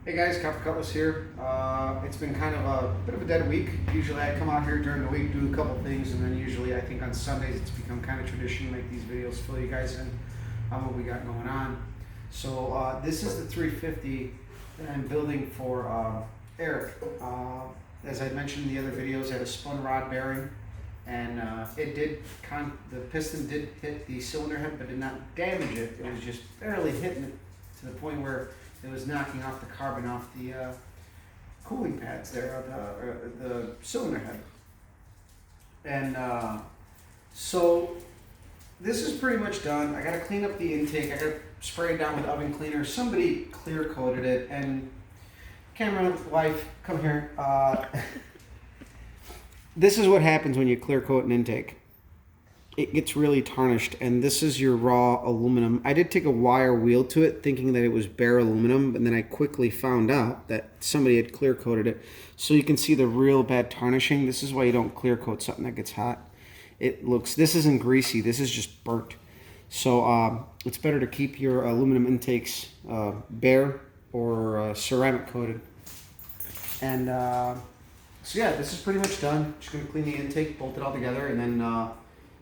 Hey guys, Copper Cutlass here. It's been kind of a bit of a dead week. Usually I come out here during the week, do a couple things, and then usually I think on Sundays it's become kind of tradition to make these videos, fill you guys in on what we got going on. So this is the 350 that I'm building for Eric. As I mentioned in the other videos, I had a spun rod bearing, and the piston did hit the cylinder head, but did not damage it. It was just barely hitting it to the point where it was knocking off the carbon off the cooling pads there, or the cylinder head. And so this is pretty much done. I got to clean up the intake. I got to spray it down with oven cleaner. Somebody clear coated it, and camera wife, come here. This is what happens when you clear coat an intake. It gets really tarnished, and this is your raw aluminum. I did take a wire wheel to it thinking that it was bare aluminum, and then I quickly found out that somebody had clear coated it. So you can see the real bad tarnishing. This is why you don't clear coat something that gets hot. This isn't greasy, this is just burnt. So it's better to keep your aluminum intakes bare or ceramic coated. And so yeah, this is pretty much done. Just gonna clean the intake, bolt it all together, and then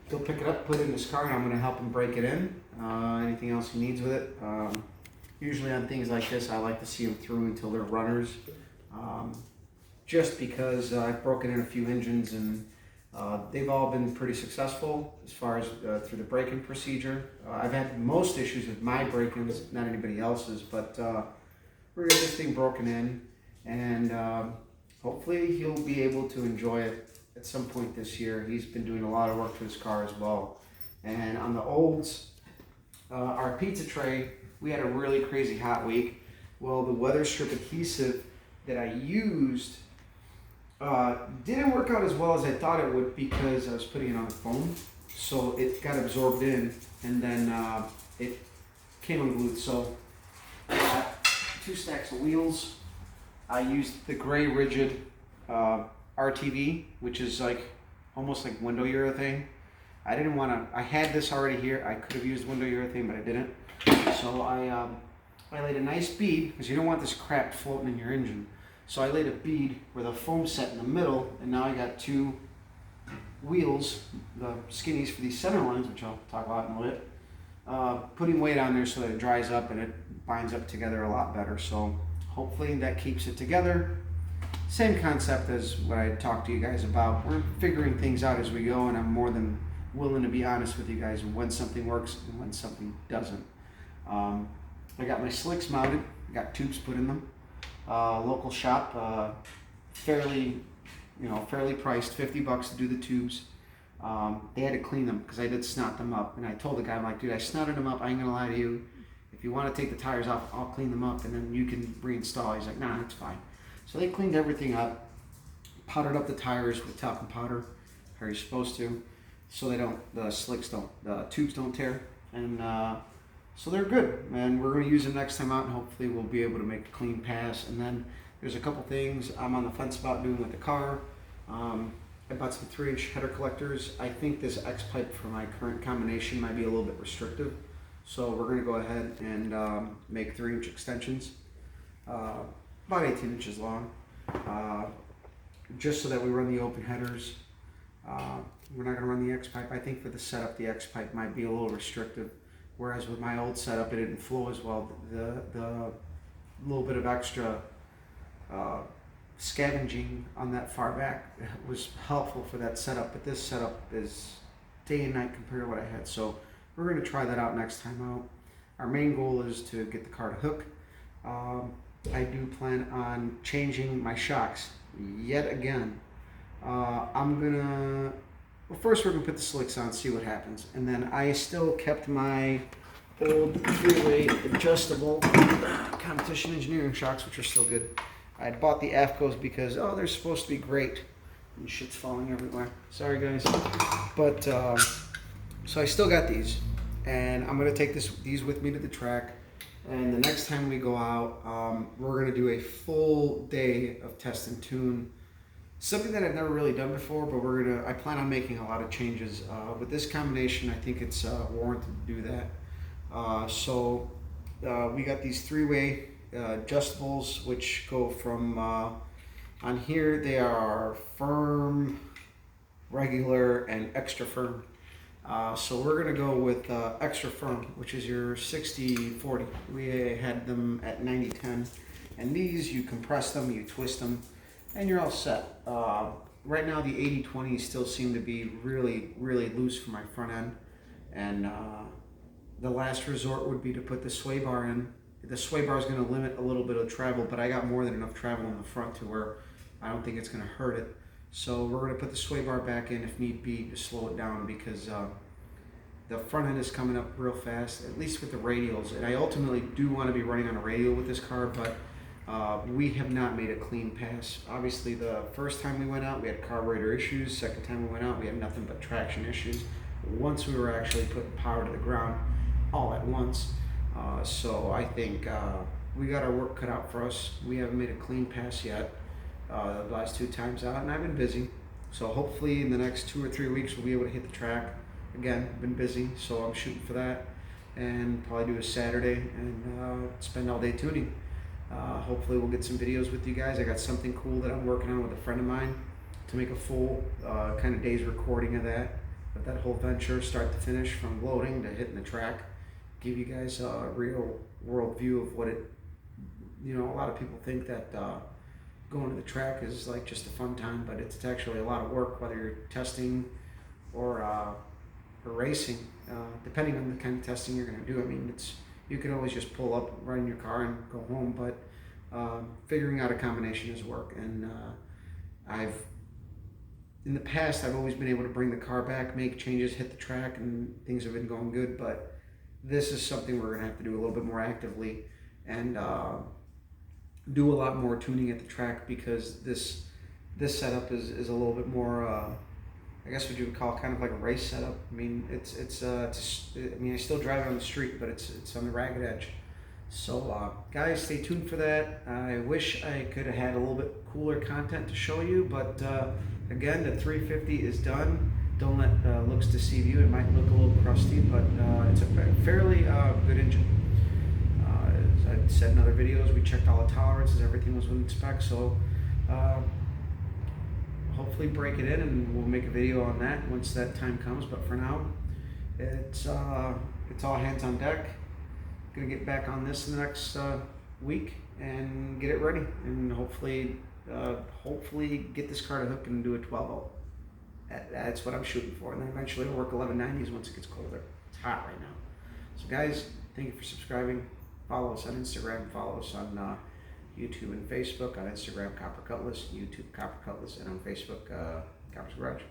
he'll pick it up, put it in his car, and I'm going to help him break it in. Anything else he needs with it. Usually on things like this, I like to see them through until they're runners. Just because I've broken in a few engines, and they've all been pretty successful as far as through the break-in procedure. I've had most issues with my break-ins, not anybody else's, but we're going to get this thing broken in, and hopefully he'll be able to enjoy it at some point this year. He's been doing a lot of work to his car as well. And on the olds, our pizza tray, we had a really crazy hot week. Well, the weather strip adhesive that I used didn't work out as well as I thought it would, because I was putting it on foam. So it got absorbed in, and then it came unglued. So I got 2 stacks of wheels. I used the gray rigid RTV, which is like almost like window urethane. I didn't want to. I had this already here. I could have used window urethane, but I didn't. So I laid a nice bead, because you don't want this crap floating in your engine. So I laid a bead with a foam set in the middle, and now I got 2 wheels, the skinnies for these center lines, which I'll talk about in a bit. Putting weight on there so that it dries up and it binds up together a lot better. So hopefully that keeps it together. Same concept as what I talked to you guys about. We're figuring things out as we go, and I'm more than willing to be honest with you guys when something works and when something doesn't. I got my slicks mounted, got tubes put in them. Local shop, fairly priced, $50 to do the tubes. They had to clean them because I did snot them up, and I told the guy, I'm like, dude, I snotted them up. I ain't gonna lie to you. If you want to take the tires off, I'll clean them up, and then you can reinstall. He's like, nah, it's fine. So they cleaned everything up, powdered up the tires with talcum powder, how you're supposed to, so the tubes don't tear, and so they're good. And we're going to use them next time out, and hopefully we'll be able to make a clean pass. And then there's a couple things I'm on the fence about doing with the car. I bought some 3-inch header collectors. I think this X-pipe for my current combination might be a little bit restrictive, so we're going to go ahead and make 3-inch extensions. About 18 inches long, just so that we run the open headers. We're not going to run the X-pipe. I think for the setup, the X-pipe might be a little restrictive, whereas with my old setup, it didn't flow as well. The little bit of extra scavenging on that far back was helpful for that setup, but this setup is day and night compared to what I had. So we're going to try that out next time out. Our main goal is to get the car to hook. I do plan on changing my shocks yet again. First we're gonna put the slicks on, see what happens. And then I still kept my old 3-way adjustable competition engineering shocks, which are still good. I had bought the AFCOs because, they're supposed to be great. And shit's falling everywhere. Sorry guys. But, so I still got these. And I'm gonna take these with me to the track. And the next time we go out, we're going to do a full day of test and tune. Something that I've never really done before, but I plan on making a lot of changes. With this combination, I think it's warranted to do that. So we got these 3-way adjustables, which go from on here they are firm, regular, and extra firm. So we're gonna go with extra firm, which is your 60-40. We had them at 90-10, and these you compress them, you twist them, and you're all set. Right now the 80-20 still seem to be really loose for my front end, and the last resort would be to put the sway bar in. The sway bar is going to limit a little bit of travel, but I got more than enough travel in the front to where I don't think it's going to hurt it. So we're going to put the sway bar back in if need be to slow it down, because the front end is coming up real fast, at least with the radials. And I ultimately do want to be running on a radial with this car, but we have not made a clean pass. Obviously, the first time we went out, we had carburetor issues. Second time we went out, we had nothing but traction issues. Once we were actually putting power to the ground all at once. So I think we got our work cut out for us. We haven't made a clean pass yet the last 2 times out, and I've been busy. So hopefully in the next 2 or 3 weeks we'll be able to hit the track. Again, I've been busy, so I'm shooting for that, and probably do a Saturday and spend all day tuning. Hopefully we'll get some videos with you guys. I got something cool that I'm working on with a friend of mine to make a full kind of day's recording of that whole venture, start to finish, from loading to hitting the track. Give you guys a real world view of what it, a lot of people think that going to the track is like just a fun time, but it's actually a lot of work, whether you're testing or racing, depending on the kind of testing you're going to do. I mean, you can always just pull up, run in your car, and go home, but figuring out a combination is work. And in the past, I've always been able to bring the car back, make changes, hit the track, and things have been going good. But this is something we're going to have to do a little bit more actively, and do a lot more tuning at the track, because this setup is a little bit more, I guess what you would call kind of like a race setup. I mean, I still drive it on the street, but it's on the ragged edge. So guys, stay tuned for that. I wish I could have had a little bit cooler content to show you, but again, the 350 is done. Don't let looks deceive you. It might look a little crusty, but it's a fairly good engine. As I've said in other videos, we checked all the tolerances, everything was within spec, so hopefully break it in, and we'll make a video on that once that time comes. But for now, it's all hands on deck. Gonna get back on this in the next week and get it ready, and hopefully get this car to hook and do a 12-0. That's what I'm shooting for, and then eventually it'll work 1190s once it gets colder. It's hot right now. So guys, thank you for subscribing. Follow us on Instagram, follow us on YouTube and Facebook. On Instagram, Copper Cutlass, YouTube, Copper Cutlass, and on Facebook, Copper's Garage.